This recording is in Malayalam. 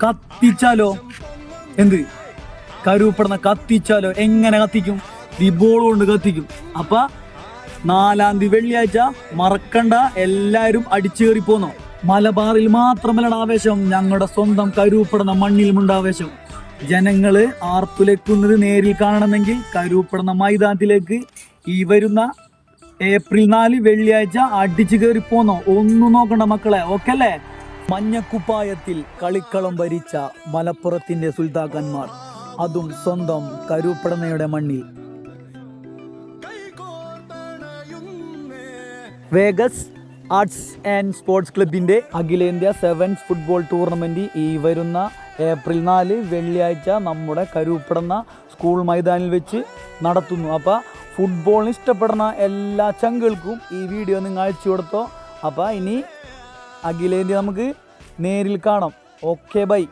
കത്തിച്ചാലോ? എന്ത് കരുപ്പെടുന്ന കത്തിച്ചാലോ? എങ്ങനെ കത്തിക്കും? ഈ ബോൾ കൊണ്ട് കത്തിക്കും. അപ്പൊ 4-ാം തീയതി വെള്ളിയാഴ്ച മറക്കണ്ട, എല്ലാരും അടിച്ചു കയറി പോന്നോ. മലബാറിൽ മാത്രമല്ല ആവേശം, ഞങ്ങളുടെ സ്വന്തം കരുപ്പെടുന്ന മണ്ണിലുമുണ്ട് ആവേശം. ജനങ്ങള് ആർത്തുലക്കുന്നത് നേരിൽ കാണണമെങ്കിൽ കരുപ്പെടുന്ന മൈതാനത്തിലേക്ക് ഈ വരുന്ന ഏപ്രിൽ 4 വെള്ളിയാഴ്ച അടിച്ചു കയറി പോന്നോ. ഒന്നും നോക്കണ്ട മക്കളെ, ഓക്കെ അല്ലേ? മഞ്ഞക്കുപ്പായത്തിൽ കളിക്കളം ഭരിച്ച മലപ്പുറത്തിന്റെ സുൽത്താക്കന്മാർ, അതും സ്വന്തം കരുപ്പെടുന്നയുടെ മണ്ണിൽ. വേഗസ് ആർട്സ് ആൻഡ് സ്പോർട്സ് ക്ലബിൻ്റെ അഖിലേന്ത്യാ സെവൻസ് ഫുട്ബോൾ ടൂർണമെൻറ്റ് ഈ വരുന്ന ഏപ്രിൽ 4 വെള്ളിയാഴ്ച നമ്മുടെ കരുപ്പെടുന്ന സ്കൂൾ മൈതാനിൽ വെച്ച് നടത്തുന്നു. അപ്പോൾ ഫുട്ബോളിന് ഇഷ്ടപ്പെടുന്ന എല്ലാ ചങ്കുകൾക്കും ഈ വീഡിയോ നിങ്ങൾ അയച്ചു കൊടുത്തോ. അപ്പോൾ ഇനി അഖിലേന്ത്യ നമുക്ക് നേരിൽ കാണാം. Okay, by.